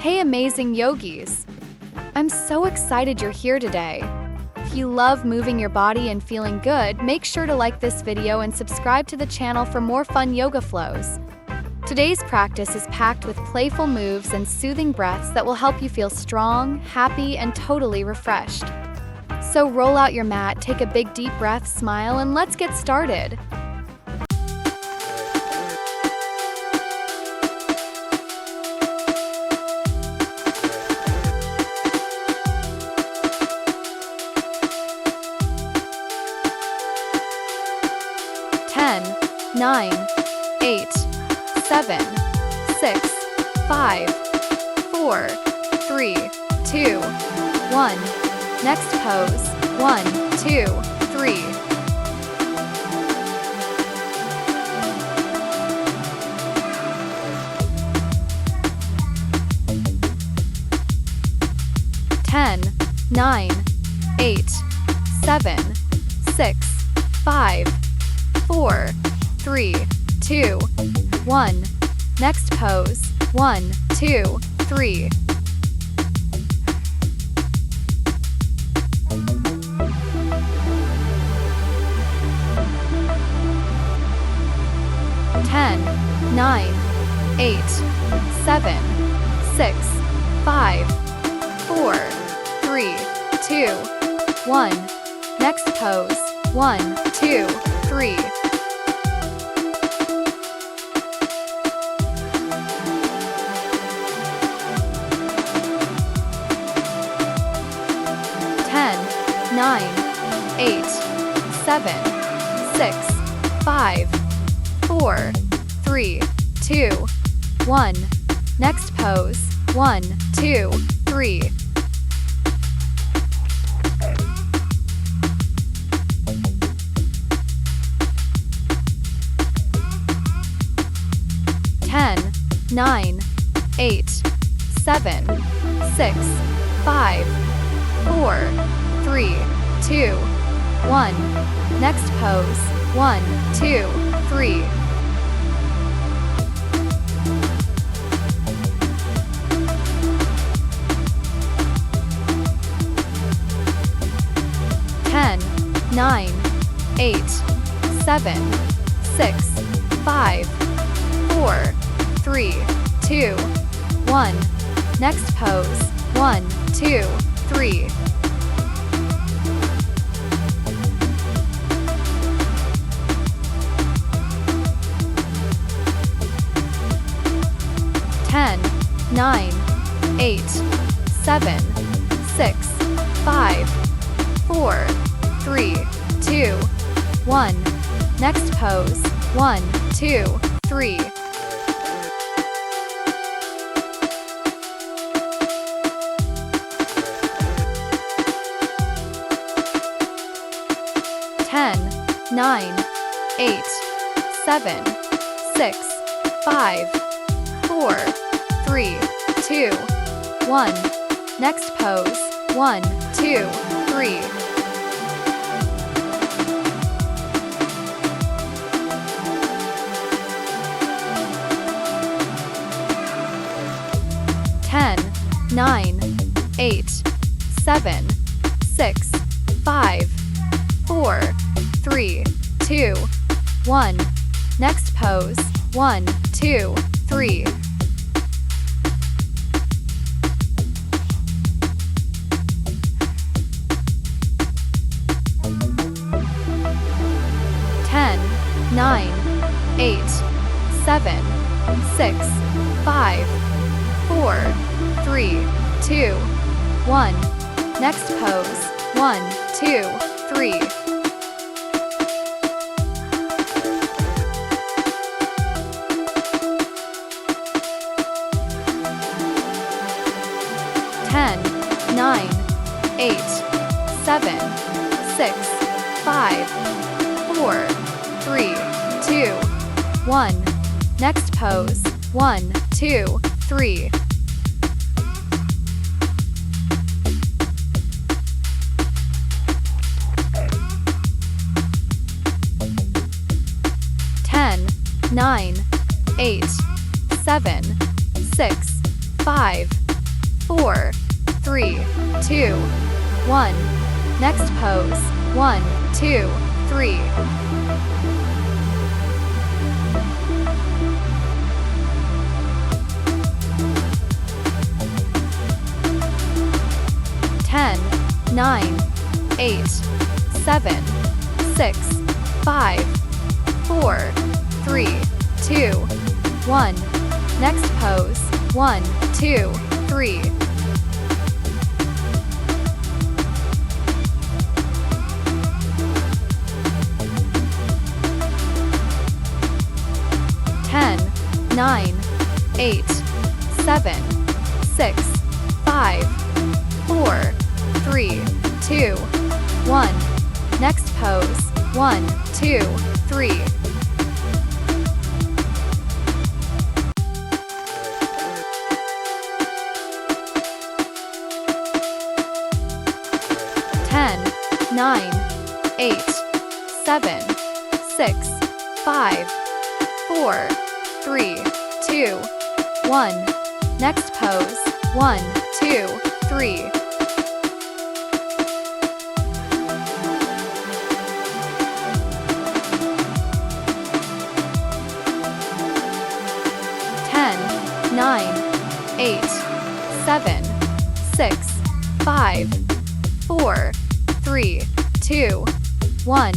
Hey amazing yogis! I'm so excited you're here today. If you love moving your body and feeling good, make sure to like this video and subscribe to the channel for more fun yoga flows. Today's practice is packed with playful moves and soothing breaths that will help you feel strong, happy, and totally refreshed. So roll out your mat, take a big deep breath, smile, and let's get started. 10, 9, 8, 7, 6, 5, 4, 3, 2, 1. Next pose. 1, 2, 3. 10, 9, 8, 7, 6, 5, 4, 3, 2, 1. Next pose. 1, 2, 3. 10, 9, 8, 7, 6, 5, 4, 3, 2, 1. Next pose. 1, 2, 3. 10, 9, 8, 7, 6, 5, 4, 3, 2, 1. Next pose. 1, 2, 3. 10, 9, 8, 7, 6, 5, 4, 3, 2, 1. Next pose. 1, 2, 3. 10, 9, 8, 7, 6, 5, 4, 3, 2, 1. Next pose. 1, 2, 3. 10, 9, 8, 7, 6, 5, 4, 3, 2, 1. Next pose. 1, 2, 3. 10, 9, 8, 7, 6, 5, 4, 3, 2, 1. Next pose. 1, 2, 3. 10, 9, 8, 7, 6, 5, 4, 3, 2, 1. Next pose. 1, 2, 3. 10, 9, 8, 7, 6, 5, 4, 3, 2, 1. Next pose. 1, 2, 3. 10, 9, 8, 7, 6, 5, 4, 3, 2, 1. Next pose. 1, 2, 3. 10, 9, 8, 7, 6, 5, 4, 3, 2, 1. Next pose. 1, 2, 3. 10, 9, 8, 7, 6, 5, 4, 3, 2, 1. Next pose. 1, 2, 3. 10, 9, 8, 7, 6, 5, 4, 3, 2, 1. Next pose. 1, 2, 3. 10, 9, 8, 7, 6, 5, 4, 3, 2, 1. Next pose. 1, 2, 3. 10, 9, 8, 7, 6, 5, 4, 3, 2, 1.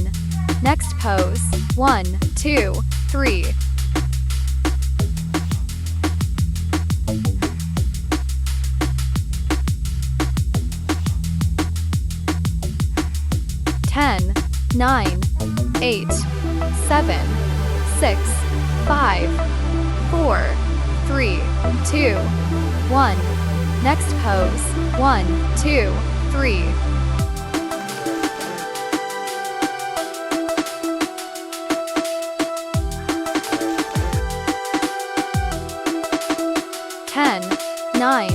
Next pose. 1, 2, 3. 10, 9, 8, 7, 6, 5, 4, 3, 2, 1. Next pose. 1, 2, 3. 10, 9,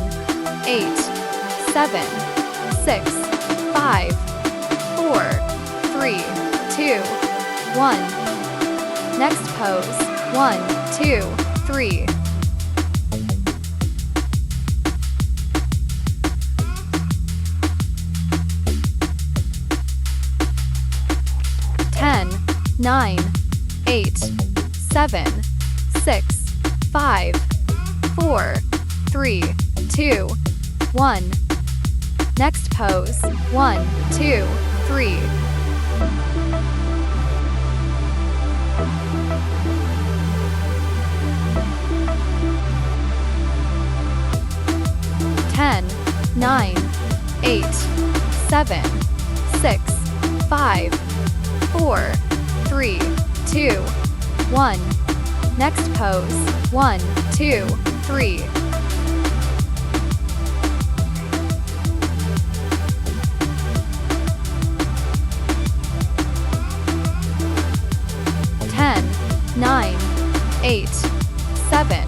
8, 7, 6, 5, 4, 3, 2, 1. Next pose. 1, 2, 3. 10, 9, 8, 7, 6, 5, 4, 3, 2, 1. Next pose. 1, 2, 3. 10, 9, 8, 7, 6, 5, 4, 3, 2, 1. Next pose. 1, 2, 3. 10, 9, 8, 7,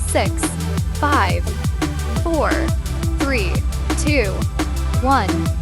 6, 5, 4, 3, 2, 1.